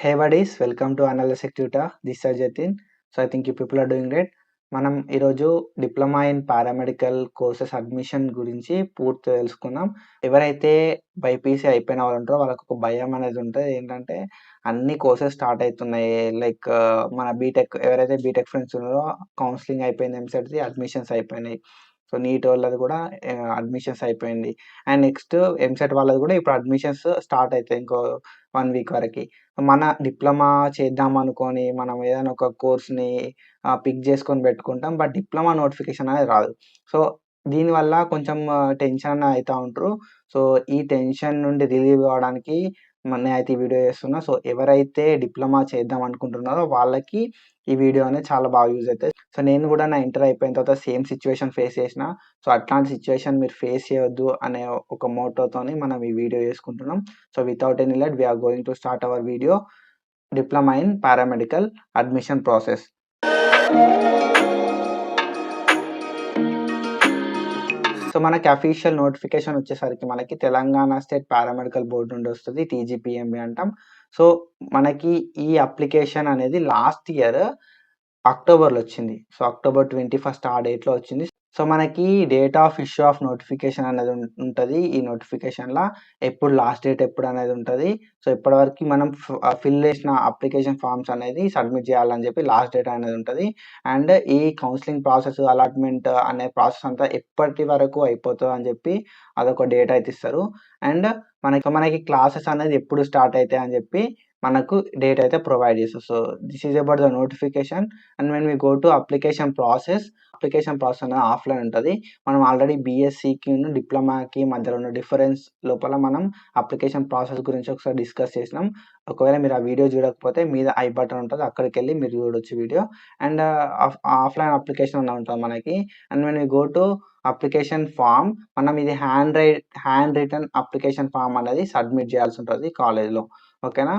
Hey buddies, welcome to Analysis Tutor. This is Jatin. So I think you people are doing great. మనం ఈరోజు diploma in paramedical courses admission గురించి పూర్తి తెలుసుకుందాం. ఎవరైతే BiPC అయిపోయిన వాళ్ళు ఉంటారో వాళ్ళకి ఒక భయం అనేది ఉంటుంది. ఏంటంటే అన్ని కోర్సెస్ స్టార్ట్ అవుతున్నాయి. లైక్ మన బీటెక్ ఎవరైతే బీటెక్ ఫ్రెండ్స్ ఉన్నారో కౌన్సిలింగ్ అయిపోయింది, ఎంసెట్ది అడ్మిషన్స్ అయిపోయినాయి. సో నీట్ వాళ్ళది కూడా అడ్మిషన్స్ అయిపోయింది. అండ్ నెక్స్ట్ ఎంసెట్ వాళ్ళది కూడా ఇప్పుడు అడ్మిషన్స్ స్టార్ట్ అవుతాయి ఇంకో 1 వీక్ వరకు. మన డిప్లొమా చేద్దాం అనుకోని మనం ఏదైనా ఒక కోర్స్‌ని పిక్ చేసుకొని పెట్టుకుంటాం. బట్ డిప్లొమా నోటిఫికేషన్ అనేది రాదు. సో దీనివల్ల కొంచెం టెన్షన్ అయితా ఉంటారు. సో ఈ టెన్షన్ నుండి రిలీవ్ అవ్వడానికి నేనైతే ఈ వీడియో చేస్తున్నా. సో ఎవరైతే డిప్లొమా చేద్దాం అనుకుంటున్నారో వాళ్ళకి ఈ వీడియో అనేది చాలా బాగా యూజ్ అవుతది. సో నేను కూడా నా ఇంటర్ అయిపోయిన తర్వాత సేమ్ సిట్యుయేషన్ ఫేస్ చేసిన. సో అట్లాంటి సిట్యుయేషన్ మీరు ఫేస్ చేయొద్దు అనే ఒక మోటోతోని మనం ఈ వీడియో చేసుకుంటున్నాం. So without any late we are going to start our video diploma in paramedical admission process. So మనకి అఫీషియల్ నోటిఫికేషన్ వచ్చేసరికి మనకి తెలంగాణ స్టేట్ పారామెడికల్ బోర్డ్ నుండి వస్తుంది. టీజీపీఎంబీ అంటాం. సో మనకి ఈ అప్లికేషన్ అనేది లాస్ట్ ఇయర్ అక్టోబర్‌లో వచ్చింది. సో అక్టోబర్ 21 ఆ డేట్‌లో వచ్చింది. సో మనకి date of issue of notification అనేది ఉంటది. ఈ నోటిఫికేషన్‌ల ఎప్పుడు లాస్ట్ డేట్ ఎప్పుడు అనేది ఉంటది. సో ఇప్పటివరకు మనం ఫిల్ చేసిన అప్లికేషన్ ఫార్మ్స్ అనేది సబ్మిట్ చేయాలని చెప్పి లాస్ట్ డేట్ అనేది ఉంటది. అండ్ ఈ కౌన్సిలింగ్ ప్రాసెస్, అలాట్‌మెంట్ అనే ప్రాసెస్ అంతా ఎప్పటి వరకు అయిపోతదని చెప్పి అదొక డేట్ అయితే ఇస్తారు. అండ్ మనకి క్లాసెస్ అనేది ఎప్పుడు స్టార్ట్ అయితాయి అని చెప్పి మనకు డేట్ అయితే ప్రొవైడ్ చేస్తారు. So this is about the notification. And when we go to application process అనేది ఆఫ్‌లైన్ ఉంటది. మనం ఆల్రెడీ బీఎస్సీకిను, డిప్లొమాకి మధ్యలో ఉన్న డిఫరెన్స్ లోపల మనం అప్లికేషన్ ప్రాసెస్ గురించి ఒకసారి డిస్కస్ చేసినాం. ఒకవేళ మీరు ఆ వీడియో చూడకపోతే మీద ఐ బటన్ ఉంటది. అక్కడికెళ్ళి మీరు చూడొచ్చు వీడియో. అండ్ ఆఫ్‌లైన్ అప్లికేషన్ అని ఉంటది మనకి. And when we go to application form మనం ఇది హ్యాండ్ రిటన్ అప్లికేషన్ ఫార్మ్ అనేది సబ్మిట్ చేయాల్సి ఉంటది కాలేజ్‌లో. ఓకేనా?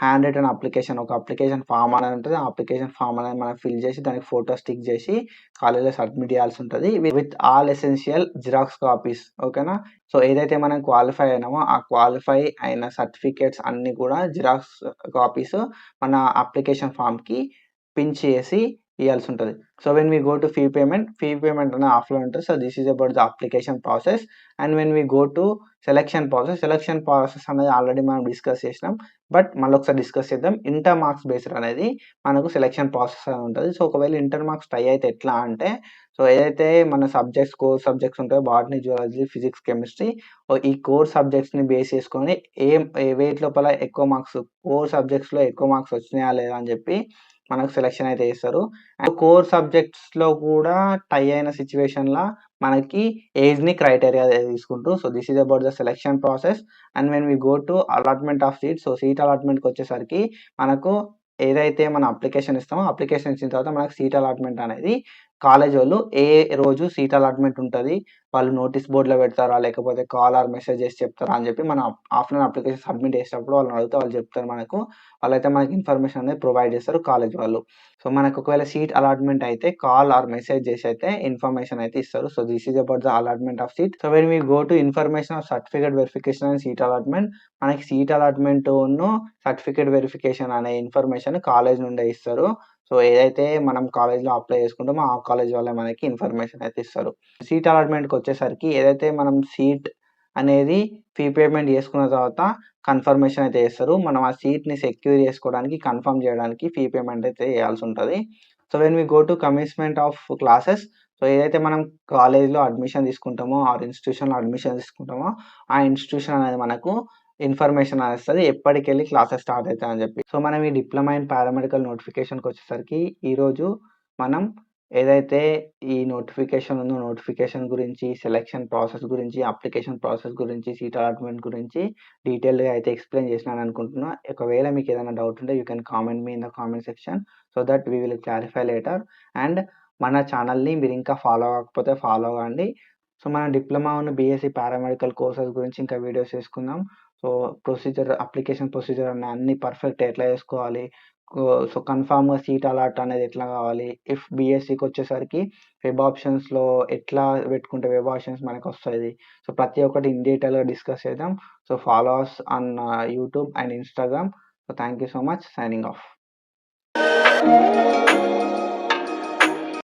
హ్యాండ్ రిటన్ అప్లికేషన్ ఒక అప్లికేషన్ ఫార్మ్ అనేది ఉంటది. ఆ అప్లికేషన్ ఫార్మ్ అనేది మనం ఫిల్ చేసి దానికి ఫోటో స్టిక్ చేసి కాలేజ్‌లో సబ్మిట్ చేయాల్సి ఉంటది. With all essential xerox copies. ఓకేనా? సో ఏదైతే మనం క్వాలిఫై అయినామో ఆ క్వాలిఫై అయిన సర్టిఫికేట్స్ అన్నీ కూడా జిరాక్స్ కాపీస్ మన అప్లికేషన్ ఫార్మ్‌కి పిన్ చేసి ఇయ్యాల్సి ఉంటది. So when we go to fee payment అనేది ఆఫ్‌లైన్ ఉంటది. So this is about the application process. And when we go to selection process అనేది ఆల్రెడీ మనం డిస్కస్ చేసినాం. బట్ మళ్ళొకసారి డిస్కస్ చేద్దాం. ఇంటర్ మార్క్స్ బేస్డ్ అనేది మనకు సెలక్షన్ ప్రాసెస్ అని ఉంటది. సో ఒకవేళ ఇంటర్ మార్క్స్ టై అయితే ఎట్లా అంటే, సో ఏదైతే మన కోర్ సబ్జెక్ట్స్ ఉంటాయో బాటనీ, జువాలజీ, ఫిజిక్స్, కెమిస్ట్రీ ఈ కోర్ సబ్జెక్ట్స్‌ని బేస్ చేసుకొని వేటి లోపల ఎక్కువ మార్క్స్ కోర్ సబ్జెక్ట్స్‌లో ఎక్కువ మార్క్స్ వచ్చినాయా లేదా అని చెప్పి మనకు సెలక్షన్ అయితే చేస్తారు. అండ్ కోర్ సబ్జెక్ట్స్‌లో కూడా టై అయిన సిట్యుయేషన్‌ల మనకి ఏజ్‌ని క్రైటీరియా తీసుకుంటూ. So this is about the selection process. And when we go to allotment of seats. So seat అలాట్‌మెంట్‌కి వచ్చేసరికి మనకు ఏదైతే మనం అప్లికేషన్ ఇస్తామో అప్లికేషన్ ఇచ్చిన తర్వాత మనకు సీట్ అలాట్‌మెంట్ అనేది కాలేజ్ వాళ్ళు ఏ రోజు సీట్ అలాట్‌మెంట్ ఉంటది. వాళ్ళు నోటీస్ బోర్డ్‌లో పెడతారా? లేకపోతే కాల్ ఆర్ మెసేజ్ చేసి చెప్తారా? అని చెప్పి మనం ఆఫ్‌లైన్ అప్లికేషన్ సబ్మిట్ చేసేటప్పుడు వాళ్ళని అడిగితే వాళ్ళు చెప్తారు మనకు. వాళ్ళైతే మనకి ఇన్ఫర్మేషన్ అనేది ప్రొవైడ్ చేస్తారు కాలేజ్ వాళ్ళు. సో మనకు ఒకవేళ సీట్ అలాట్‌మెంట్ అయితే కాల్ ఆర్ మెసేజ్ చేసి అయితే ఇన్ఫర్మేషన్ అయితే ఇస్తారు. So this is about the allotment of seat. So when we go to information of certificate verification and seat allotment మనకి సీట్ అలాట్‌మెంట్‌ను సర్టిఫికేట్ వెరిఫికేషన్ అనే ఇన్ఫర్మేషన్ కాలేజ్ నుండే ఇస్తారు. సో ఏదైతే మనం కాలేజ్‌లో అప్లై చేసుకుంటామో ఆ కాలేజ్ వాళ్ళే మనకి ఇన్ఫర్మేషన్ అయితే ఇస్తారు. సీట్ అలాట్‌మెంట్‌కి వచ్చేసరికి ఏదైతే మనం సీట్ అనేది ఫీ పేమెంట్ చేసుకున్న తర్వాత కన్ఫర్మేషన్ అయితే చేస్తారు. మనం ఆ సీట్‌ని సెక్యూర్ చేసుకోవడానికి, కన్ఫర్మ్ చేయడానికి ఫీ పేమెంట్ అయితే చేయాల్సి ఉంటది. So when we go to commencement of classes. So ఏదైతే మనం కాలేజ్‌లో అడ్మిషన్ తీసుకుంటామో ఆర్ ఇన్‌స్టిట్యూషన్‌లో అడ్మిషన్ తీసుకుంటామో ఆ ఇన్‌స్టిట్యూషన్ అనేది మనకు ఇన్ఫర్మేషన్ అనేది ఇస్తది. ఎప్పటికెళ్ళి క్లాసెస్ స్టార్ట్ అయితాయని చెప్పి. సో మనం ఈ డిప్లొమా ఇన్ పారామెడికల్ నోటిఫికేషన్‌కి వచ్చేసరికి ఈరోజు మనం ఏదైతే ఈ నోటిఫికేషన్ ఉందో నోటిఫికేషన్ గురించి, సెలక్షన్ ప్రాసెస్ గురించి, అప్లికేషన్ ప్రాసెస్ గురించి, సీట్ అలాట్‌మెంట్ గురించి డీటెయిల్డ్‌గా అయితే ఎక్స్‌ప్లెయిన్ చేసినాను అనుకుంటున్నా. ఒకవేళ మీకు ఏదైనా డౌట్ ఉంటే you can comment me in the comment section so that we will clarify later. And మన ఛానల్‌ని మీరు ఇంకా ఫాలో అవ్వకపోతే ఫాలో అవ్వండి. సో మన డిప్లొమా ఉన్న బీఎస్సీ పారామెడికల్ కోర్సెస్ గురించి ఇంకా వీడియోస్ చేసుకుందాం. సో అప్లికేషన్ ప్రొసీజర్ అన్నీ పర్ఫెక్ట్ ఎట్లా చేసుకోవాలి? సో కన్ఫర్మ్‌గా సీట్ అలాట్ అనేది ఎట్లా కావాలి? ఇఫ్ బీఎస్సీకి వచ్చేసరికి వెబ్ ఆప్షన్స్‌లో ఎట్లా పెట్టుకుంటే వెబ్ ఆప్షన్స్ మనకొస్తది. సో ప్రతి ఒక్కటి ఇన్ డీటెయిల్‌గా డిస్కస్ చేద్దాం. So follow us on YouTube and Instagram. So thank you so much. Signing of.